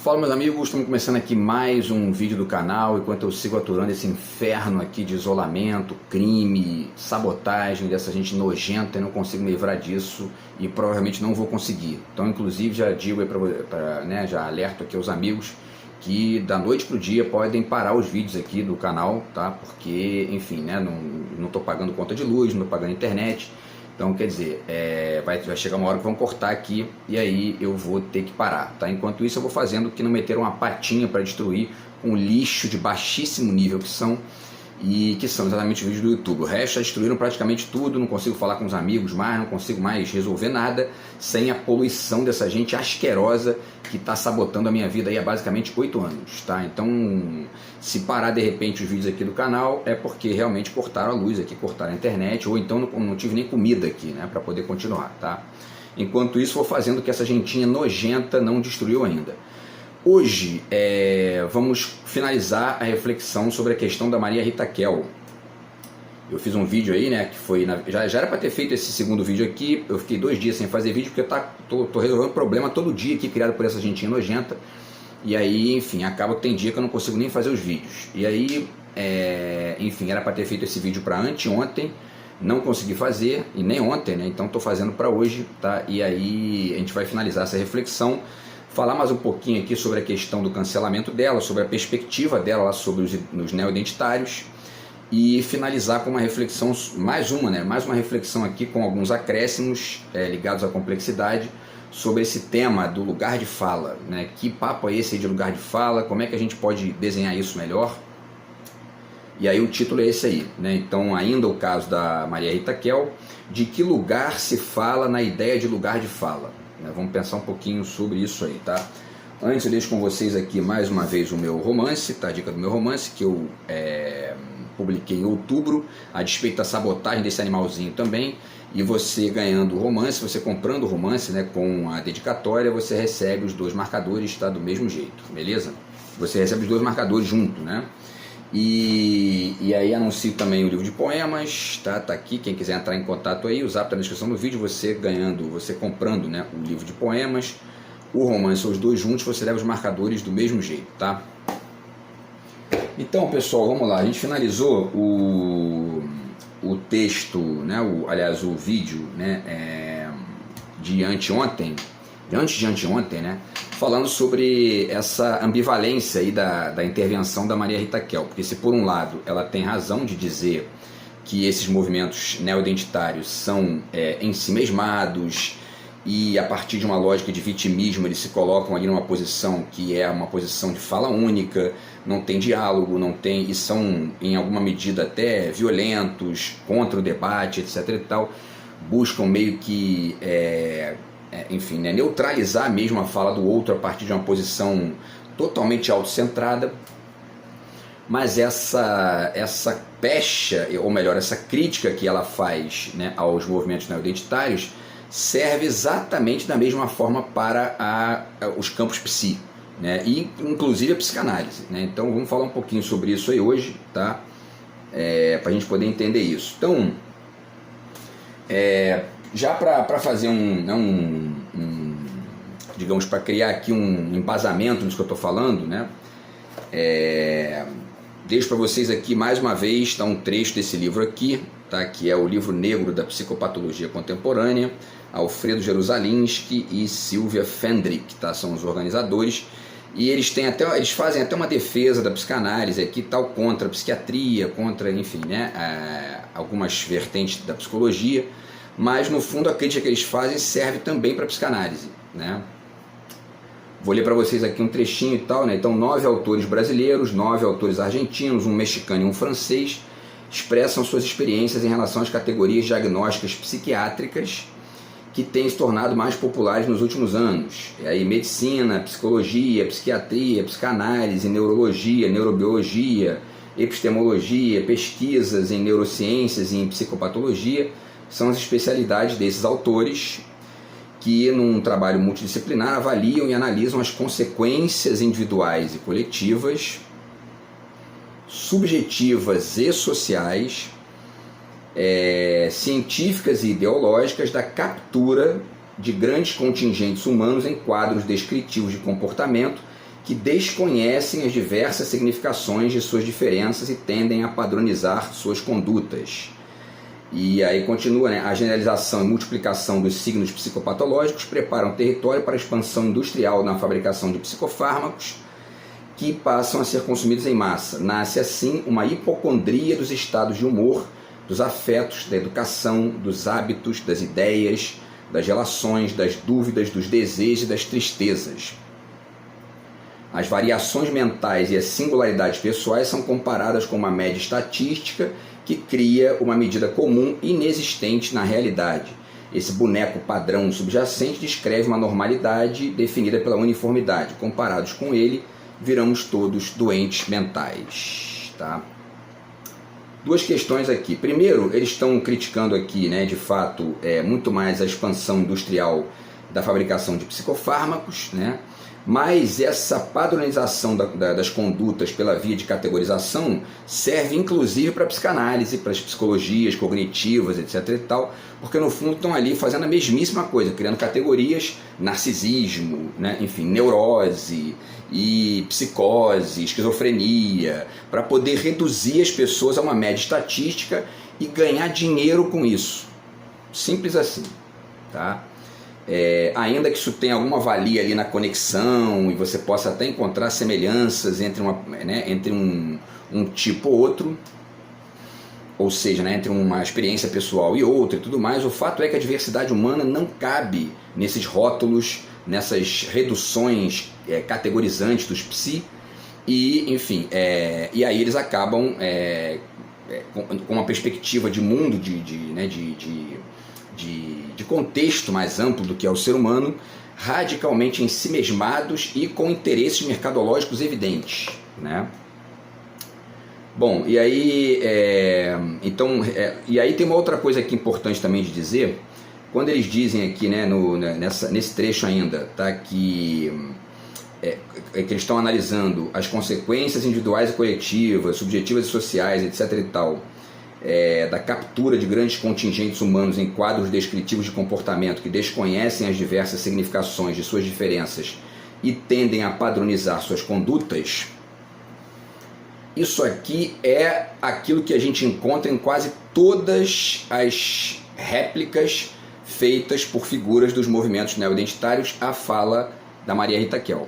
Fala, meus amigos, estamos começando aqui mais um vídeo do canal, enquanto eu sigo aturando esse inferno aqui de isolamento, crime, sabotagem, dessa gente nojenta, e não consigo me livrar disso e provavelmente não vou conseguir. Então, inclusive, já digo aí né, já alerto aqui aos amigos que da noite pro dia podem parar os vídeos aqui do canal, tá? Porque, enfim, né, não estou pagando conta de luz, não estou pagando internet. Então, quer dizer, vai chegar uma hora que vão cortar aqui e aí eu vou ter que parar, tá? Enquanto isso eu vou fazendo que não meteram uma patinha para destruir com lixo de baixíssimo nível que são exatamente os vídeos do YouTube. O resto já destruíram praticamente tudo, não consigo falar com os amigos mais, não consigo mais resolver nada sem a poluição dessa gente asquerosa que está sabotando a minha vida aí há basicamente 8 anos, tá? Então, se parar de repente os vídeos aqui do canal é porque realmente cortaram a luz aqui, cortaram a internet, ou então não tive nem comida aqui, né, para poder continuar, tá? Enquanto isso, vou fazendo que essa gentinha nojenta não destruiu ainda. Hoje vamos finalizar a reflexão sobre a questão da Maria Rita Kel. Eu fiz um vídeo aí, né, que foi já era para ter feito esse segundo vídeo aqui. Eu fiquei 2 dias sem fazer vídeo porque eu tô resolvendo problema todo dia aqui criado por essa gentinha nojenta. E aí, enfim, acaba que tem dia que eu não consigo nem fazer os vídeos. E aí, enfim, era para ter feito esse vídeo para anteontem, não consegui fazer, e nem ontem, né? Então tô fazendo para hoje, tá? E aí a gente vai finalizar essa reflexão, falar mais um pouquinho aqui sobre a questão do cancelamento dela, sobre a perspectiva dela lá sobre os neoidentitários, e finalizar com uma reflexão, mais uma reflexão aqui com alguns acréscimos ligados à complexidade sobre esse tema do lugar de fala, né? Que papo é esse aí de lugar de fala, como é que a gente pode desenhar isso melhor? E aí o título é esse aí, né? Então, ainda o caso da Maria Rita Kel, de que lugar se fala na ideia de lugar de fala? Vamos pensar um pouquinho sobre isso aí, tá? Antes eu deixo com vocês aqui mais uma vez o meu romance, tá? A dica do meu romance que eu publiquei em outubro, a despeito da sabotagem desse animalzinho também. E você ganhando o romance, você comprando o romance, né, com a dedicatória, você recebe os 2 marcadores, tá? Do mesmo jeito, beleza? Você recebe os 2 marcadores junto, né? E aí anuncio também o livro de poemas, tá aqui, quem quiser entrar em contato aí, o zap tá na descrição do vídeo, você comprando, né, o livro de poemas, o romance, os 2 juntos, você leva os marcadores do mesmo jeito, tá? Então, pessoal, vamos lá, a gente finalizou o texto, né, aliás, o vídeo, né, antes de anteontem, né, falando sobre essa ambivalência aí da intervenção da Maria Rita Kel, porque se por um lado ela tem razão de dizer que esses movimentos neoidentitários são em si mesmados e a partir de uma lógica de vitimismo eles se colocam ali numa posição que é uma posição de fala única, não tem diálogo, e são em alguma medida até violentos, contra o debate, etc e tal, buscam meio que enfim, né, neutralizar mesmo a fala do outro a partir de uma posição totalmente autocentrada. Mas essa pecha, ou melhor, essa crítica que ela faz, né, aos movimentos neoidentitários serve exatamente da mesma forma para os campos psi, né, e inclusive a psicanálise, né? Então vamos falar um pouquinho sobre isso aí hoje, tá? Para a gente poder entender isso. Então, já para fazer digamos, para criar aqui um embasamento nisso que eu estou falando, né? Deixo para vocês aqui mais uma vez, tá, um trecho desse livro aqui, tá? Que é o Livro Negro da Psicopatologia Contemporânea, Alfredo Jerusalinski e Silvia Fendrick, tá? São os organizadores, e eles fazem até uma defesa da psicanálise aqui, tal, contra a psiquiatria, contra, enfim, né, algumas vertentes da psicologia, mas no fundo a crítica que eles fazem serve também para a psicanálise, né? Vou ler para vocês aqui um trechinho e tal, né? Então, 9 autores brasileiros, 9 autores argentinos, um mexicano e um francês expressam suas experiências em relação às categorias diagnósticas psiquiátricas que têm se tornado mais populares nos últimos anos. E aí, medicina, psicologia, psiquiatria, psicanálise, neurologia, neurobiologia, epistemologia, pesquisas em neurociências e em psicopatologia são as especialidades desses autores que, num trabalho multidisciplinar, avaliam e analisam as consequências individuais e coletivas, subjetivas e sociais, científicas e ideológicas da captura de grandes contingentes humanos em quadros descritivos de comportamento que desconhecem as diversas significações de suas diferenças e tendem a padronizar suas condutas. E aí continua, né? A generalização e multiplicação dos signos psicopatológicos preparam território para a expansão industrial na fabricação de psicofármacos que passam a ser consumidos em massa. Nasce assim uma hipocondria dos estados de humor, dos afetos, da educação, dos hábitos, das ideias, das relações, das dúvidas, dos desejos e das tristezas. As variações mentais e as singularidades pessoais são comparadas com uma média estatística que cria uma medida comum inexistente na realidade. Esse boneco padrão subjacente descreve uma normalidade definida pela uniformidade. Comparados com ele, viramos todos doentes mentais. Tá? Duas questões aqui. Primeiro, eles estão criticando aqui, né, de fato, muito mais a expansão industrial da fabricação de psicofármacos, né? Mas essa padronização das condutas pela via de categorização serve inclusive para a psicanálise, para as psicologias cognitivas, etc. e tal, porque no fundo estão ali fazendo a mesmíssima coisa, criando categorias, narcisismo, né? Enfim, neurose e psicose, esquizofrenia, para poder reduzir as pessoas a uma média estatística e ganhar dinheiro com isso. Simples assim, tá? Ainda que isso tenha alguma valia ali na conexão e você possa até encontrar semelhanças entre, entre um tipo ou outro, ou seja, né, entre uma experiência pessoal e outra e tudo mais, o fato é que a diversidade humana não cabe nesses rótulos, nessas reduções categorizantes dos psi, e enfim, e aí eles acabam com uma perspectiva de mundo, de contexto mais amplo do que é o ser humano, radicalmente ensimesmados e com interesses mercadológicos evidentes, né? Bom, e aí, e aí tem uma outra coisa aqui importante também de dizer, quando eles dizem aqui, né, nesse trecho ainda, tá, que eles estão analisando as consequências individuais e coletivas, subjetivas e sociais, etc. e tal, da captura de grandes contingentes humanos em quadros descritivos de comportamento que desconhecem as diversas significações de suas diferenças e tendem a padronizar suas condutas. Isso aqui é aquilo que a gente encontra em quase todas as réplicas feitas por figuras dos movimentos neoidentitários à fala da Maria Rita Kell.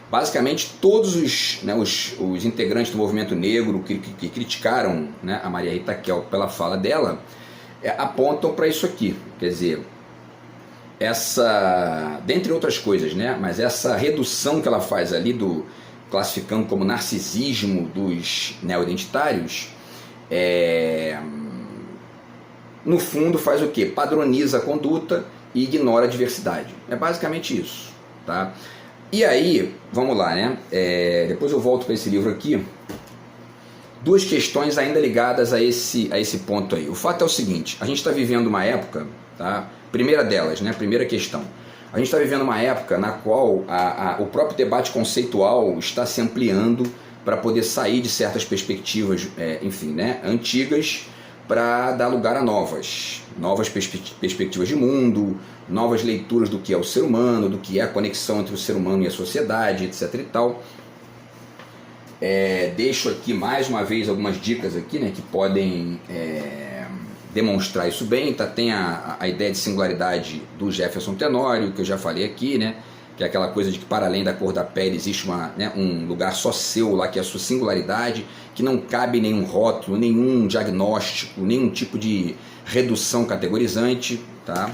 Basicamente, todos os integrantes do movimento negro que criticaram, né, a Maria Rita Kell pela fala dela, apontam para isso aqui. Quer dizer, dentre outras coisas, né, mas essa redução que ela faz ali, classificando como narcisismo dos neoidentitários, no fundo faz o quê? Padroniza a conduta e ignora a diversidade. É basicamente isso. Tá? E aí, vamos lá, né? Depois eu volto para esse livro aqui. Duas questões ainda ligadas a esse ponto aí. O fato é o seguinte, a gente está vivendo uma época, tá? Primeira delas, né? Primeira questão. A gente está vivendo uma época na qual o próprio debate conceitual está se ampliando para poder sair de certas perspectivas, enfim, né, antigas, para dar lugar a novas perspectivas de mundo, novas leituras do que é o ser humano, do que é a conexão entre o ser humano e a sociedade, etc. e tal. Deixo aqui mais uma vez algumas dicas aqui, né, que podem demonstrar isso bem. Tá? Tem a ideia de singularidade do Jefferson Tenório, que eu já falei aqui, né, que é aquela coisa de que para além da cor da pele existe um lugar só seu lá, que é a sua singularidade, que não cabe nenhum rótulo, nenhum diagnóstico, nenhum tipo de redução categorizante. Tá?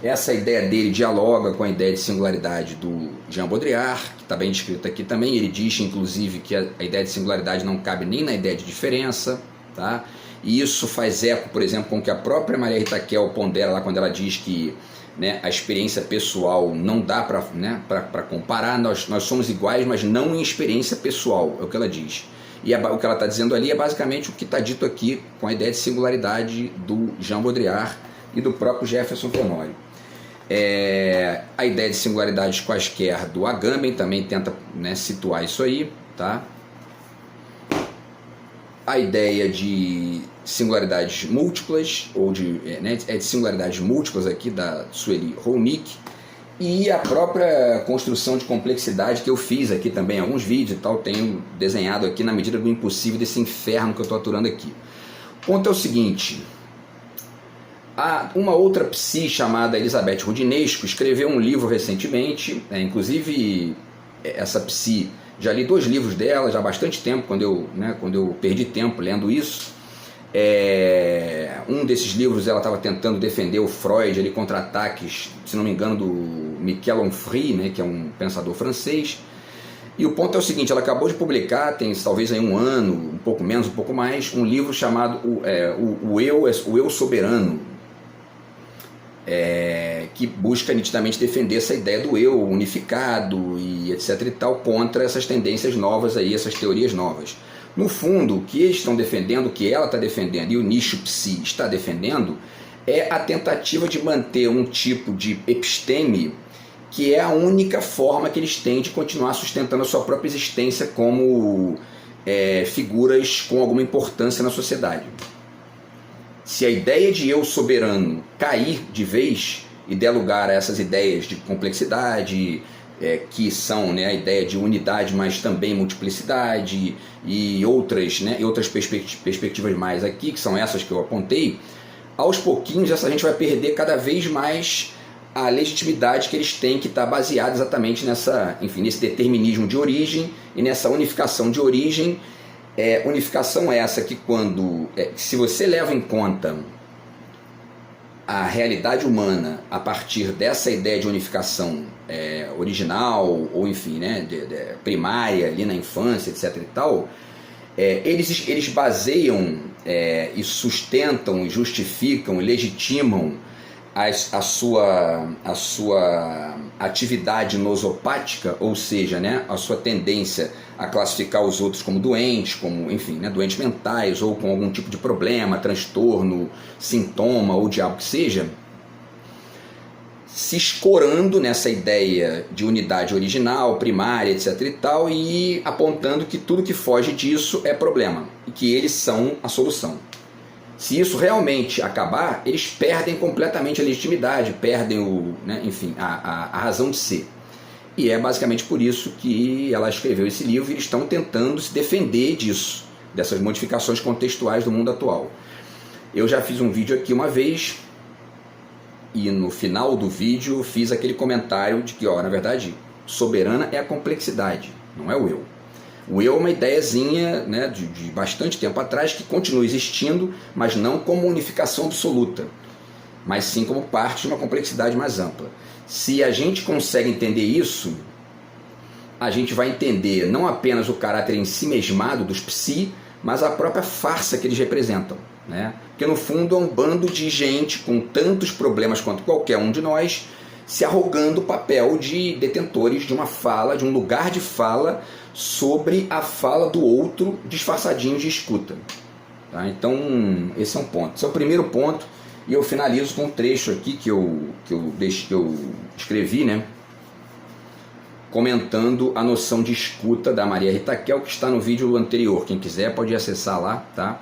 Essa ideia dele dialoga com a ideia de singularidade do Jean Baudrillard, que está bem descrita aqui também. Ele diz, inclusive, que a ideia de singularidade não cabe nem na ideia de diferença. Tá? E isso faz eco, por exemplo, com o que a própria Maria Rita Kell pondera lá quando ela diz que, né, a experiência pessoal não dá para comparar, nós somos iguais, mas não em experiência pessoal, é o que ela diz. E o que ela está dizendo ali é basicamente o que está dito aqui com a ideia de singularidade do Jean Baudrillard e do próprio Jefferson Tenório. A ideia de singularidades quaisquer do Agamben também tenta, né, situar isso aí. Tá? A ideia de singularidades múltiplas, ou de singularidades múltiplas aqui da Sueli Rolnick, e a própria construção de complexidade que eu fiz aqui também, alguns vídeos e tal, tenho desenhado aqui na medida do impossível desse inferno que eu estou aturando aqui. O ponto é o seguinte: uma outra psi chamada Elizabeth Rudinesco escreveu um livro recentemente, inclusive essa psi, já li 2 livros dela já há bastante tempo, quando eu perdi tempo lendo isso. Um desses livros ela estava tentando defender o Freud ali contra ataques, se não me engano, do Michel Onfray, né, que é um pensador francês. E o ponto é o seguinte: ela acabou de publicar, tem talvez aí um ano, um pouco menos, um pouco mais, um livro chamado o Eu Soberano, que busca nitidamente defender essa ideia do eu unificado e etc e tal, contra essas tendências novas aí, essas teorias novas. No fundo, o que eles estão defendendo, o que ela está defendendo e o nicho psi está defendendo, é a tentativa de manter um tipo de episteme que é a única forma que eles têm de continuar sustentando a sua própria existência como figuras com alguma importância na sociedade. Se a ideia de eu soberano cair de vez e der lugar a essas ideias de complexidade, que são, né, a ideia de unidade, mas também multiplicidade e outras perspectivas mais aqui, que são essas que eu apontei, aos pouquinhos essa gente vai perder cada vez mais a legitimidade que eles têm, que está baseada exatamente nesse determinismo de origem e nessa unificação de origem. Unificação essa que se você leva em conta a realidade humana a partir dessa ideia de unificação original, ou enfim, né, primária, ali na infância, etc e tal, eles baseiam e sustentam, e justificam, e legitimam a sua atividade nosopática, ou seja, né, a sua tendência a classificar os outros como doentes, como, enfim, né, doentes mentais, ou com algum tipo de problema, transtorno, sintoma, ou diabo que seja, se escorando nessa ideia de unidade original, primária, etc e tal, e apontando que tudo que foge disso é problema, e que eles são a solução. Se isso realmente acabar, eles perdem completamente a legitimidade, perdem a razão de ser. E é basicamente por isso que ela escreveu esse livro, e eles estão tentando se defender disso, dessas modificações contextuais do mundo atual. Eu já fiz um vídeo aqui uma vez, e no final do vídeo fiz aquele comentário de que, na verdade, soberana é a complexidade, não é o eu. O eu é uma ideiazinha, né, de bastante tempo atrás, que continua existindo, mas não como unificação absoluta, mas sim como parte de uma complexidade mais ampla. Se a gente consegue entender isso, a gente vai entender não apenas o caráter em si mesmado dos psi, mas a própria farsa que eles representam, né? Porque no fundo é um bando de gente com tantos problemas quanto qualquer um de nós, se arrogando o papel de detentores de uma fala, de um lugar de fala sobre a fala do outro, disfarçadinho de escuta. Tá? Então, esse é um ponto. Esse é o primeiro ponto, e eu finalizo com um trecho aqui que eu escrevi, né? Comentando a noção de escuta da Maria Rita Kel, que está no vídeo anterior. Quem quiser pode acessar lá, tá?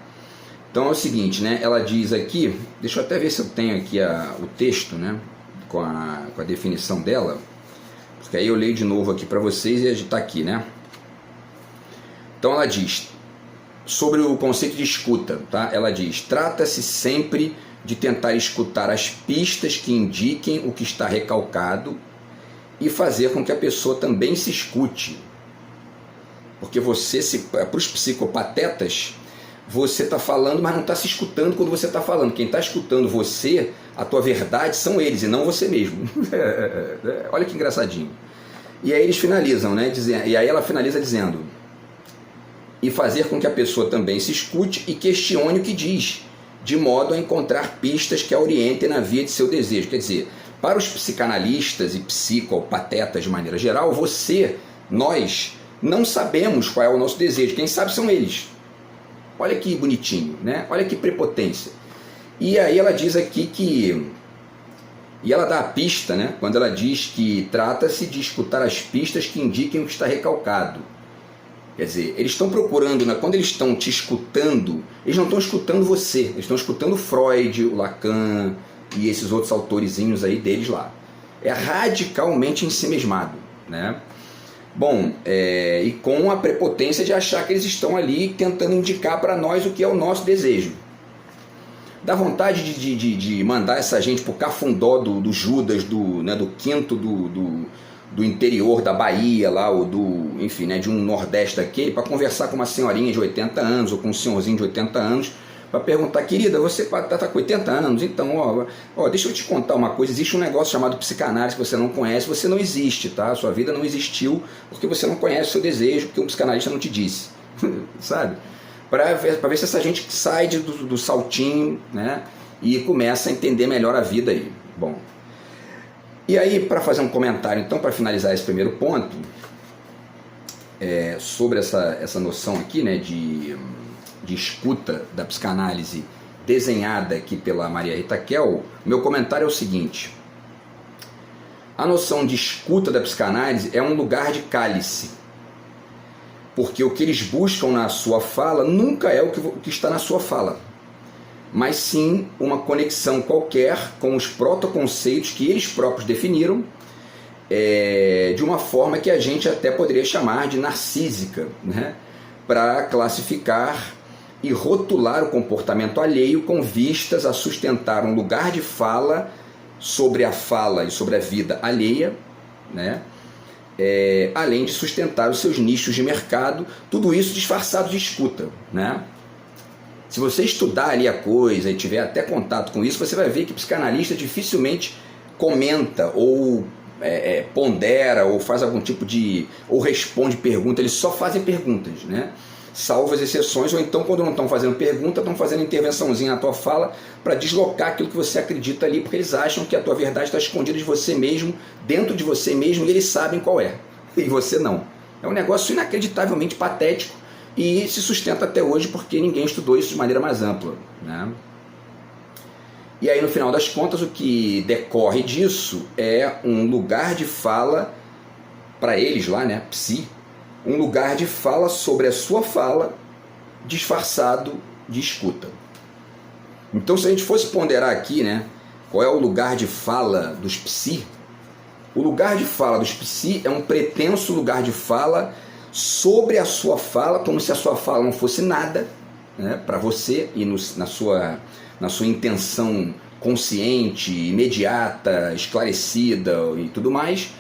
Então é o seguinte, né? Ela diz aqui, deixa eu até ver se eu tenho aqui o texto, né? Com a definição dela, porque aí eu leio de novo aqui para vocês e a gente está aqui, né? Então ela diz, sobre o conceito de escuta, tá? Ela diz: trata-se sempre de tentar escutar as pistas que indiquem o que está recalcado e fazer com que a pessoa também se escute. Porque para os psicopatetas, você está falando, mas não está se escutando quando você está falando. Quem está escutando você, a tua verdade, são eles e não você mesmo. Olha que engraçadinho. E aí eles finalizam, né? E aí ela finaliza dizendo: e fazer com que a pessoa também se escute e questione o que diz, de modo a encontrar pistas que a orientem na via de seu desejo. Quer dizer, para os psicanalistas e psicopatetas de maneira geral, nós não sabemos qual é o nosso desejo. Quem sabe são eles. Olha que bonitinho, né? Olha que prepotência. E aí ela diz aqui e ela dá a pista, né? Quando ela diz que trata-se de escutar as pistas que indiquem o que está recalcado. Quer dizer, eles estão procurando, né? Quando eles estão te escutando, eles não estão escutando você, eles estão escutando Freud, o Lacan e esses outros autorizinhos aí deles lá. é radicalmente ensimismado, né? Bom, e com a prepotência de achar que eles estão ali tentando indicar para nós o que é o nosso desejo. Dá vontade de mandar essa gente pro cafundó do Judas, do quinto do interior da Bahia lá, ou enfim, né, de um nordeste daquele, para conversar com uma senhorinha de 80 anos ou com um senhorzinho de 80 anos, para perguntar: querida, você tá com 80 anos, então, deixa eu te contar uma coisa, existe um negócio chamado psicanálise que você não conhece, você não existe, tá? Sua vida não existiu porque você não conhece o seu desejo, porque um psicanalista não te disse, sabe? Para ver se essa gente sai do saltinho, né, e começa a entender melhor a vida aí. Bom, e aí, para fazer um comentário, então, para finalizar esse primeiro ponto, sobre essa noção aqui, né, de escuta da psicanálise desenhada aqui pela Maria Rita Kell, meu comentário é o seguinte: a noção de escuta da psicanálise é um lugar de cálice, porque o que eles buscam na sua fala nunca é o que está na sua fala, mas sim uma conexão qualquer com os protoconceitos que eles próprios definiram, de uma forma que a gente até poderia chamar de narcísica, né? Para classificar e rotular o comportamento alheio com vistas a sustentar um lugar de fala sobre a fala e sobre a vida alheia, né? Além de sustentar os seus nichos de mercado, tudo isso disfarçado de escuta, né? Se você estudar ali a coisa e tiver até contato com isso, você vai ver que psicanalista dificilmente comenta ou pondera ou faz algum tipo ou responde pergunta. Eles só fazem perguntas, né? Salvo as exceções, ou então quando não estão fazendo pergunta, estão fazendo intervençãozinha na tua fala para deslocar aquilo que você acredita ali, porque eles acham que a tua verdade está escondida de você mesmo, dentro de você mesmo, e eles sabem qual é, e você não. É um negócio inacreditavelmente patético e se sustenta até hoje porque ninguém estudou isso de maneira mais ampla, né? E aí, no final das contas, o que decorre disso é um lugar de fala para eles lá, né, psi, um lugar de fala sobre a sua fala disfarçado de escuta. Então, se a gente fosse ponderar aqui, né, qual é o lugar de fala dos psi, o lugar de fala dos psi é um pretenso lugar de fala sobre a sua fala, como se a sua fala não fosse nada, né, para você e na sua intenção consciente, imediata, esclarecida e tudo mais,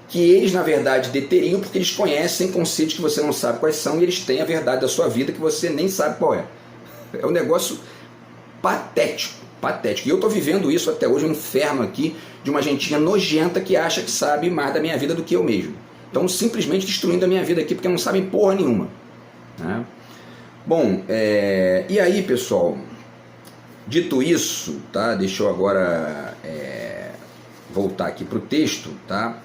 que eles na verdade deteriam porque eles conhecem conceitos que você não sabe quais são e eles têm a verdade da sua vida que você nem sabe qual é. É um negócio patético, patético. E eu estou vivendo isso até hoje, um inferno aqui de uma gentinha nojenta que acha que sabe mais da minha vida do que eu mesmo. Então simplesmente destruindo a minha vida aqui porque não sabem porra nenhuma, né? Bom, e aí, pessoal, dito isso, tá? Deixa eu agora voltar aqui para o texto, tá?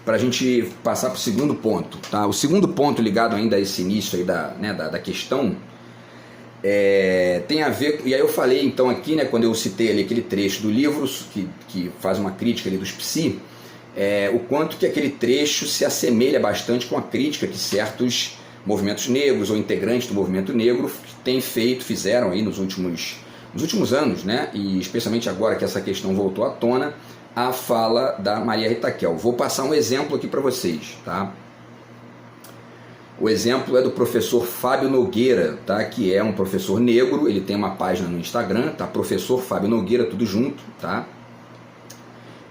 Para a gente passar para o segundo ponto, tá? O segundo ponto ligado ainda a esse início aí da questão tem a ver, e aí eu falei então aqui, né, quando eu citei ali aquele trecho do livro que faz uma crítica ali dos psi, o quanto que aquele trecho se assemelha bastante com a crítica que certos movimentos negros ou integrantes do movimento negro fizeram aí nos últimos anos, né, e especialmente agora que essa questão voltou à tona, a fala da Maria Rita Kell. Vou passar um exemplo aqui para vocês, tá? O exemplo é do professor Fábio Nogueira, tá? Que é um professor negro, ele tem uma página no Instagram, tá? Professor Fábio Nogueira, tudo junto, tá?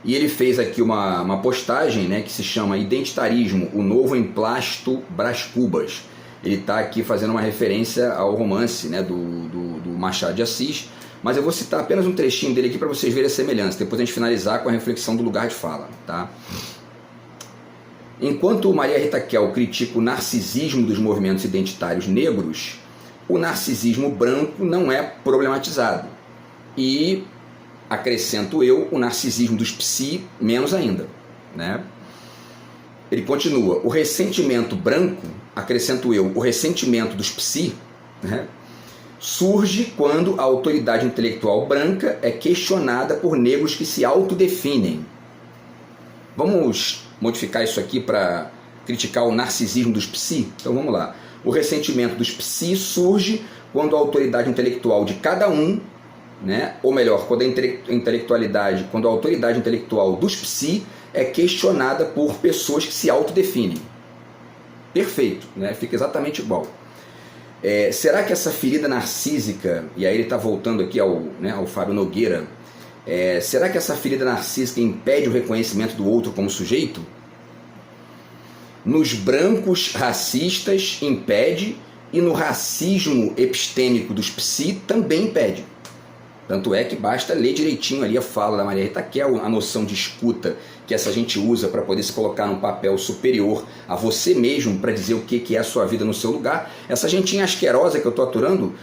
E ele fez aqui uma postagem, né, que se chama Identitarismo, o novo emplasto Brás Cubas. Ele está aqui fazendo uma referência ao romance, né, do Machado de Assis, mas eu vou citar apenas um trechinho dele aqui para vocês verem a semelhança, depois a gente finalizar com a reflexão do lugar de fala, tá? Enquanto Maria Rita Kell critica o narcisismo dos movimentos identitários negros, o narcisismo branco não é problematizado. E, acrescento eu, o narcisismo dos psi menos ainda, né? Ele continua: o ressentimento branco, acrescento eu, o ressentimento dos psi, né, surge quando a autoridade intelectual branca é questionada por negros que se autodefinem. Vamos modificar isso aqui para criticar o narcisismo dos psi? Então vamos lá. O ressentimento dos psi surge quando a autoridade intelectual de cada um, né, ou melhor, quando a autoridade intelectual dos psi é questionada por pessoas que se autodefinem. Perfeito, né? Fica exatamente igual. Será que essa ferida narcísica, e aí ele está voltando aqui ao Fábio Nogueira, será que essa ferida narcísica impede o reconhecimento do outro como sujeito? Nos brancos racistas impede, e no racismo epistêmico dos psi também impede. Tanto é que basta ler direitinho ali a fala da Maria Rita Kel, a noção de escuta que essa gente usa para poder se colocar num papel superior a você mesmo, para dizer o que é a sua vida no seu lugar. Essa gentinha asquerosa que eu estou aturando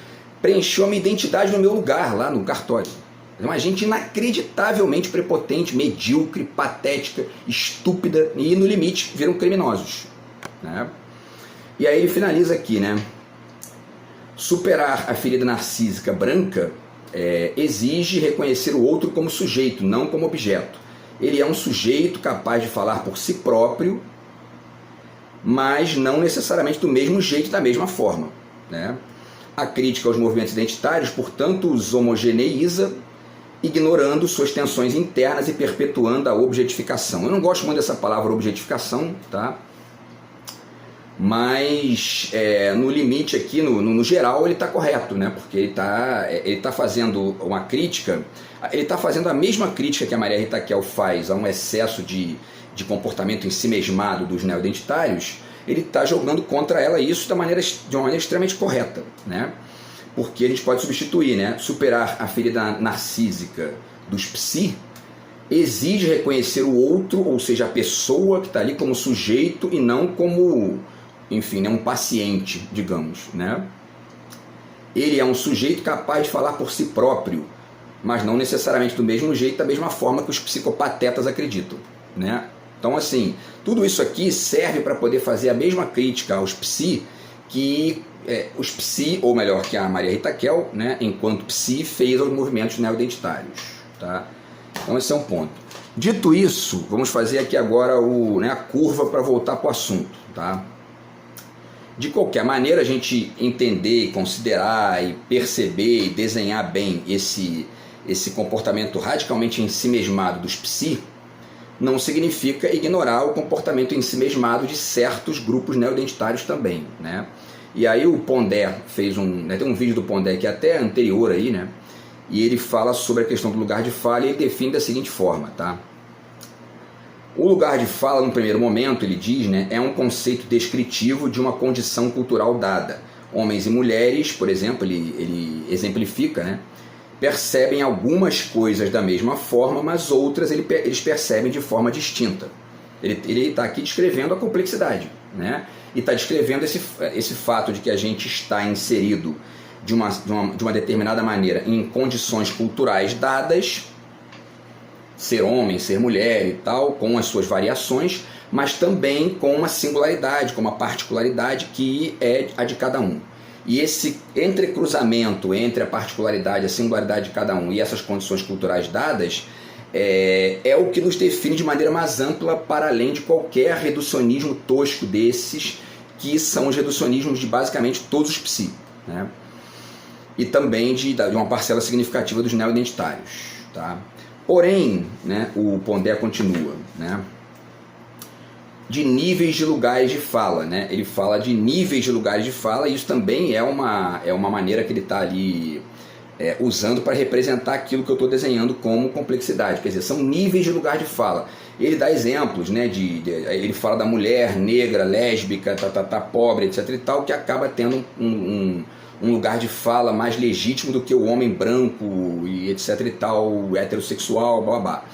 preencheu a minha identidade no meu lugar, lá no cartório. É uma gente inacreditavelmente prepotente, medíocre, patética, estúpida e, no limite, viram criminosos. Né? E aí ele finaliza aqui, né? Superar a ferida narcísica branca exige reconhecer o outro como sujeito, não como objeto. Ele é um sujeito capaz de falar por si próprio, mas não necessariamente do mesmo jeito, da mesma forma. Né? A crítica aos movimentos identitários, portanto, os homogeneiza, ignorando suas tensões internas e perpetuando a objetificação. Eu não gosto muito dessa palavra objetificação, tá? Mas no limite aqui, no geral, ele está correto, né? Porque ele tá fazendo uma crítica, ele está fazendo a mesma crítica que a Maria Rita Kel faz a um excesso de comportamento ensimesmado dos neoidentitários. Ele está jogando contra ela isso de uma maneira extremamente correta, né? Porque a gente pode substituir, né? Superar a ferida narcísica dos psi exige reconhecer o outro, ou seja, a pessoa que está ali como sujeito e não como, enfim, um paciente, digamos, né? Ele é um sujeito capaz de falar por si próprio, mas não necessariamente do mesmo jeito, da mesma forma que os psicopatetas acreditam, né? Então, assim, tudo isso aqui serve para poder fazer a mesma crítica aos psi que os psi, ou melhor, que a Maria Rita Kel, né, enquanto psi, fez aos movimentos neoidentitários, tá? Então esse é um ponto. Dito isso, vamos fazer aqui agora a curva para voltar para o assunto, tá? De qualquer maneira, a gente entender, considerar e perceber e desenhar bem esse comportamento radicalmente ensimesmado dos psi não significa ignorar o comportamento ensimesmado de certos grupos neoidentitários também, né? E aí o Pondé fez tem um vídeo do Pondé que é até anterior aí, né? E ele fala sobre a questão do lugar de fala e ele define da seguinte forma, tá? O lugar de fala, no primeiro momento, ele diz, né, é um conceito descritivo de uma condição cultural dada. Homens e mulheres, por exemplo, ele exemplifica, né, percebem algumas coisas da mesma forma, mas outras eles percebem de forma distinta. Ele está aqui descrevendo a complexidade, né, e está descrevendo esse fato de que a gente está inserido de uma determinada maneira em condições culturais dadas, ser homem, ser mulher e tal, com as suas variações, mas também com uma singularidade, com uma particularidade que é a de cada um. E esse entrecruzamento entre a particularidade, a singularidade de cada um e essas condições culturais dadas é o que nos define de maneira mais ampla, para além de qualquer reducionismo tosco desses, que são os reducionismos de basicamente todos os psi, né? E também de uma parcela significativa dos neoidentitários, tá? Porém, né, o Pondé continua, né, de níveis de lugares de fala, né? Ele fala de níveis de lugares de fala, e isso também é uma maneira que ele está ali usando para representar aquilo que eu estou desenhando como complexidade. Quer dizer, são níveis de lugar de fala. Ele dá exemplos, né, ele fala da mulher negra, lésbica, pobre, etc. e tal, que acaba tendo um lugar de fala mais legítimo do que o homem branco e etc e tal, heterossexual, blá blá.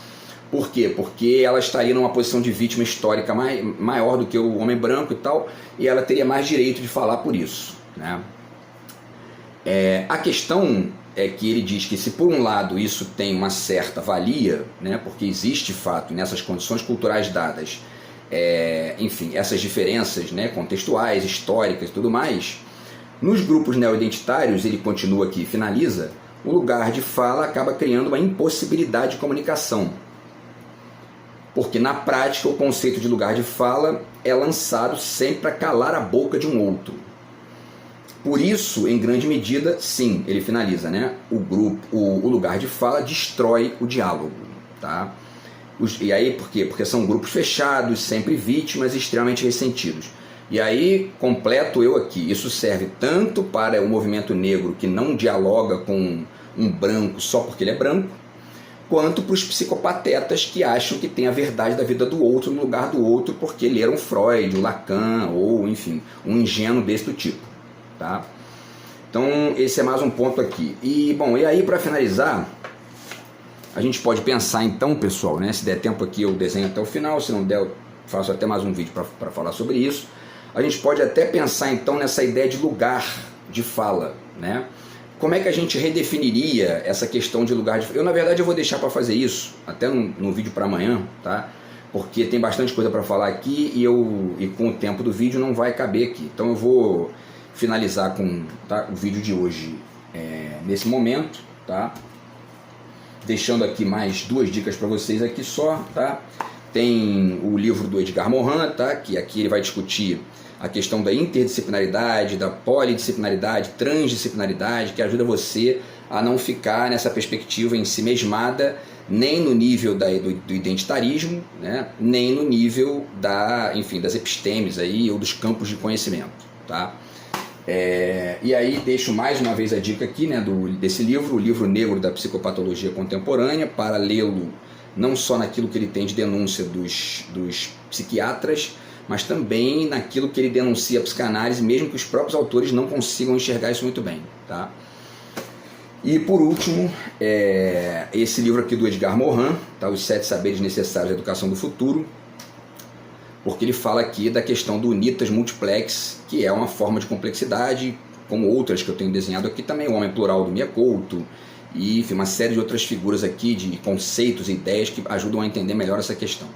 Por quê? Porque ela estaria numa posição de vítima histórica maior do que o homem branco e tal, e ela teria mais direito de falar por isso, né? A questão é que ele diz que, se por um lado isso tem uma certa valia, né, porque existe de fato nessas condições culturais dadas, enfim, essas diferenças, né, contextuais, históricas e tudo mais, nos grupos neoidentitários, ele continua aqui e finaliza, o lugar de fala acaba criando uma impossibilidade de comunicação. Porque na prática o conceito de lugar de fala é lançado sempre para calar a boca de um outro. Por isso, em grande medida, sim, ele finaliza, né? O lugar de fala destrói o diálogo, tá? E aí por quê? Porque são grupos fechados, sempre vítimas, extremamente ressentidos. E aí completo eu aqui, isso serve tanto para o movimento negro que não dialoga com um branco só porque ele é branco, quanto para os psicopatetas que acham que tem a verdade da vida do outro no lugar do outro porque leram Freud, o Lacan ou enfim, um ingênuo desse tipo, tá? Então esse é mais um ponto aqui. E bom, e aí para finalizar, a gente pode pensar então, pessoal, né, se der tempo aqui eu desenho até o final, se não der eu faço até mais um vídeo para falar sobre isso. A gente pode até pensar então nessa ideia de lugar de fala, né? Como é que a gente redefiniria essa questão de lugar de fala? Eu, na verdade, eu vou deixar para fazer isso até no vídeo para amanhã, tá? Porque tem bastante coisa para falar aqui e com o tempo do vídeo não vai caber aqui. Então eu vou finalizar com o vídeo de hoje nesse momento, tá? Deixando aqui mais 2 dicas para vocês aqui só, tá? Tem o livro do Edgar Morin, tá? Que aqui ele vai discutir a questão da interdisciplinaridade, da polidisciplinaridade, transdisciplinaridade, que ajuda você a não ficar nessa perspectiva ensimesmada, nem no nível do identitarismo, né? Nem no nível das epistemes aí, ou dos campos de conhecimento, tá? E aí deixo mais uma vez a dica aqui, né, desse livro, o Livro Negro da Psicopatologia Contemporânea, para lê-lo não só naquilo que ele tem de denúncia dos psiquiatras, mas também naquilo que ele denuncia a psicanálise, mesmo que os próprios autores não consigam enxergar isso muito bem, tá? E por último, esse livro aqui do Edgar Morin, tá? Os 7 Saberes Necessários à Educação do Futuro, porque ele fala aqui da questão do Unitas Multiplex, que é uma forma de complexidade, como outras que eu tenho desenhado aqui também, o Homem Plural do Mia Couto, e enfim, uma série de outras figuras aqui, de conceitos e ideias que ajudam a entender melhor essa questão.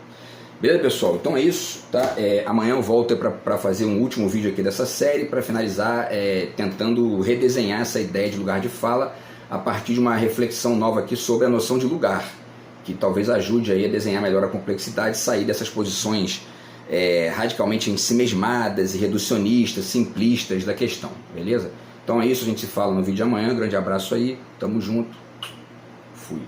Beleza, pessoal? Então é isso, tá? Amanhã eu volto para fazer um último vídeo aqui dessa série, para finalizar tentando redesenhar essa ideia de lugar de fala a partir de uma reflexão nova aqui sobre a noção de lugar, que talvez ajude aí a desenhar melhor a complexidade, sair dessas posições radicalmente ensimesmadas e reducionistas, simplistas da questão, beleza? Então é isso, a gente se fala no vídeo de amanhã, grande abraço aí, tamo junto, fui.